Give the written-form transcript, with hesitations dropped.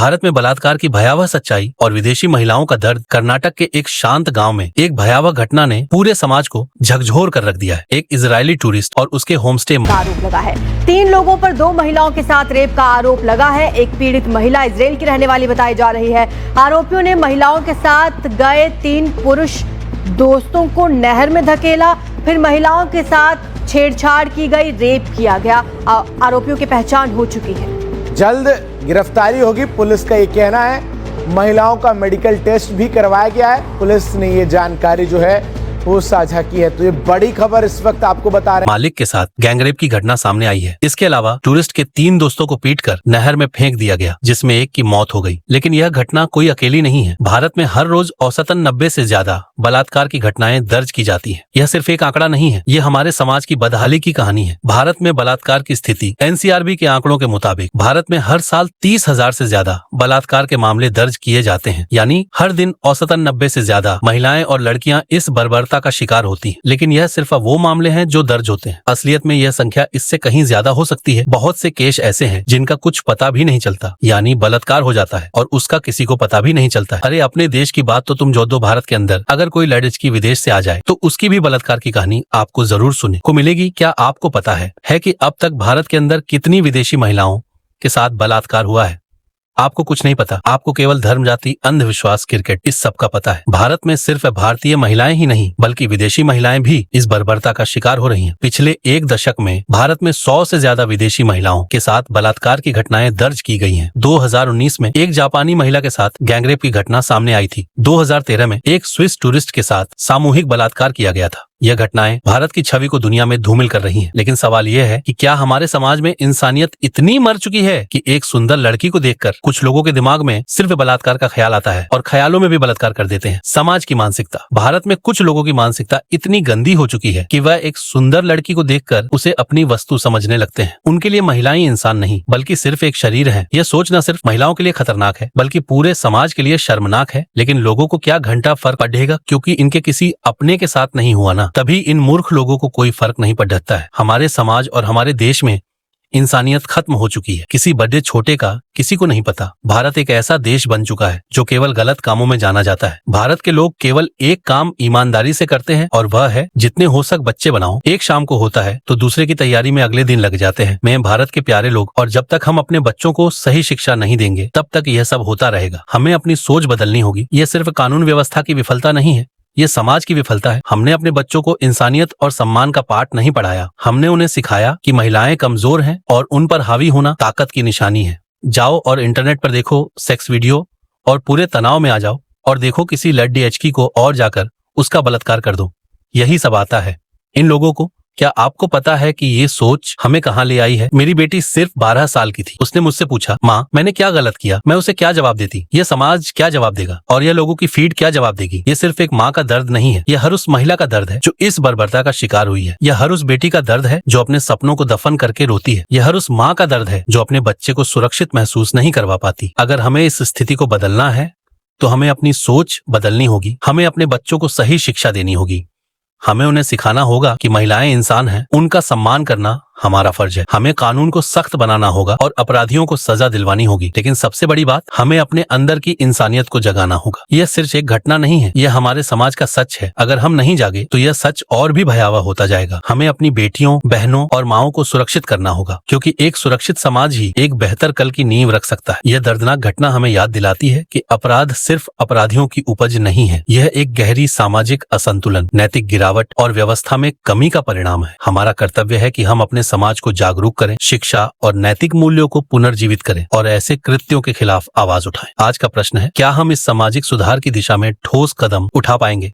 भारत में बलात्कार की भयावह सच्चाई और विदेशी महिलाओं का दर्द। कर्नाटक के एक शांत गांव में एक भयावह घटना ने पूरे समाज को झकझोर कर रख दिया है। एक इजरायली टूरिस्ट और उसके होमस्टे में आरोप लगा है। 3 लोगों पर 2 महिलाओं के साथ रेप का आरोप लगा है। एक पीड़ित महिला इजराइल की रहने वाली बताई जा रही है। आरोपियों ने महिलाओं के साथ गए 3 पुरुष दोस्तों को नहर में धकेला, फिर महिलाओं के साथ छेड़छाड़ की गई, रेप किया गया। आरोपियों की पहचान हो चुकी है। जल्द गिरफ्तारी होगी, पुलिस का ये कहना है। महिलाओं का मेडिकल टेस्ट भी करवाया गया है। पुलिस ने ये जानकारी जो है वो साझा की है। तो ये बड़ी खबर इस वक्त आपको बता रहे हैं। मालिक के साथ गैंगरेप की घटना सामने आई है। इसके अलावा टूरिस्ट के 3 दोस्तों को पीटकर नहर में फेंक दिया गया, जिसमें एक की मौत हो गई। लेकिन यह घटना कोई अकेली नहीं है। भारत में हर रोज औसतन 90 से ज्यादा बलात्कार की घटनाएं दर्ज की जाती हैं। यह सिर्फ एक आंकड़ा नहीं है, ये हमारे समाज की बदहाली की कहानी है। भारत में बलात्कार की स्थिति NCRB के आंकड़ों के मुताबिक भारत में हर साल 30,000 से ज्यादा बलात्कार के मामले दर्ज किए जाते हैं। यानी हर दिन औसतन 90 से ज्यादा महिलाएं और लड़कियां इस बर्बरता का शिकार होती हैं। लेकिन यह सिर्फ वो मामले हैं जो दर्ज होते हैं। असलियत में यह संख्या इससे कहीं ज्यादा हो सकती है। बहुत से केस ऐसे हैं जिनका कुछ पता भी नहीं चलता, यानी बलात्कार हो जाता है और उसका किसी को पता भी नहीं चलता है। अरे अपने देश की बात तो तुम जो दो, भारत के अंदर अगर कोई लड़की विदेश से आ जाए तो उसकी भी बलात्कार की कहानी आपको जरूर सुनने को मिलेगी। क्या आपको पता है कि अब तक भारत के अंदर कितनी विदेशी महिलाओं के साथ बलात्कार हुआ है? आपको कुछ नहीं पता। आपको केवल धर्म, जाति, अंधविश्वास, क्रिकेट इस सब का पता है। भारत में सिर्फ भारतीय महिलाएं ही नहीं बल्कि विदेशी महिलाएं भी इस बर्बरता का शिकार हो रही हैं। पिछले 1 दशक में भारत में 100 से ज्यादा विदेशी महिलाओं के साथ बलात्कार की घटनाएं दर्ज की गई हैं। 2019 में एक जापानी महिला के साथ गैंगरेप की घटना सामने आई थी। 2013 में एक स्विस टूरिस्ट के साथ सामूहिक बलात्कार किया गया था। यह घटनाएं भारत की छवि को दुनिया में धूमिल कर रही हैं। लेकिन सवाल यह है कि क्या हमारे समाज में इंसानियत इतनी मर चुकी है कि एक सुंदर लड़की को देखकर कुछ लोगों के दिमाग में सिर्फ बलात्कार का ख्याल आता है और ख्यालों में भी बलात्कार कर देते हैं। समाज की मानसिकता, भारत में कुछ लोगों की मानसिकता इतनी गंदी हो चुकी है कि वह एक सुंदर लड़की को देखकर उसे अपनी वस्तु समझने लगते हैं। उनके लिए महिलाएं इंसान नहीं बल्कि सिर्फ एक शरीर है। यह सोच न सिर्फ महिलाओं के लिए खतरनाक है बल्कि पूरे समाज के लिए शर्मनाक है। लेकिन लोगों को क्या घंटा फर्क पड़ेगा क्योंकि इनके किसी अपने के साथ नहीं हुआ ना, तभी इन मूर्ख लोगों को कोई फर्क नहीं पड़ता है। हमारे समाज और हमारे देश में इंसानियत खत्म हो चुकी है। किसी बड़े छोटे का किसी को नहीं पता। भारत एक ऐसा देश बन चुका है जो केवल गलत कामों में जाना जाता है। भारत के लोग केवल एक काम ईमानदारी से करते हैं और वह है जितने हो सक बच्चे बनाओ। एक शाम को होता है तो दूसरे की तैयारी में अगले दिन लग जाते हैं। मैं भारत के प्यारे लोग, और जब तक हम अपने बच्चों को सही शिक्षा नहीं देंगे तब तक यह सब होता रहेगा। हमें अपनी सोच बदलनी होगी। यह सिर्फ कानून व्यवस्था की विफलता नहीं है, ये समाज की विफलता है। हमने अपने बच्चों को इंसानियत और सम्मान का पाठ नहीं पढ़ाया। हमने उन्हें सिखाया कि महिलाएं कमजोर हैं और उन पर हावी होना ताकत की निशानी है। जाओ और इंटरनेट पर देखो सेक्स वीडियो और पूरे तनाव में आ जाओ और देखो किसी लड़की HK को और जाकर उसका बलात्कार कर दो। यही सब आता है इन लोगों को। क्या आपको पता है कि ये सोच हमें कहाँ ले आई है? मेरी बेटी सिर्फ 12 साल की थी। उसने मुझसे पूछा, माँ मैंने क्या गलत किया? मैं उसे क्या जवाब देती? ये समाज क्या जवाब देगा और यह लोगों की फीड क्या जवाब देगी? ये सिर्फ एक माँ का दर्द नहीं है, यह हर उस महिला का दर्द है जो इस बर्बरता का शिकार हुई है। यह हर उस बेटी का दर्द है जो अपने सपनों को दफन करके रोती है। यह हर उस माँ का दर्द है जो अपने बच्चे को सुरक्षित महसूस नहीं करवा पाती। अगर हमें इस स्थिति को बदलना है तो हमें अपनी सोच बदलनी होगी। हमें अपने बच्चों को सही शिक्षा देनी होगी। हमें उन्हें सिखाना होगा कि महिलाएं इंसान हैं, उनका सम्मान करना हमारा फर्ज है। हमें कानून को सख्त बनाना होगा और अपराधियों को सजा दिलवानी होगी। लेकिन सबसे बड़ी बात, हमें अपने अंदर की इंसानियत को जगाना होगा। यह सिर्फ एक घटना नहीं है, यह हमारे समाज का सच है। अगर हम नहीं जागे तो यह सच और भी भयावह होता जाएगा। हमें अपनी बेटियों, बहनों और माओं को सुरक्षित करना होगा क्योंकि एक सुरक्षित समाज ही एक बेहतर कल की नींव रख सकता है। यह दर्दनाक घटना हमें याद दिलाती है कि अपराध सिर्फ अपराधियों की उपज नहीं है, यह एक गहरी सामाजिक असंतुलन, नैतिक गिरावट और व्यवस्था में कमी का परिणाम है। हमारा कर्तव्य है कि हम अपने समाज को जागरूक करें, शिक्षा और नैतिक मूल्यों को पुनर्जीवित करें और ऐसे कृत्यों के खिलाफ आवाज उठाएं। आज का प्रश्न है, क्या हम इस सामाजिक सुधार की दिशा में ठोस कदम उठा पाएंगे?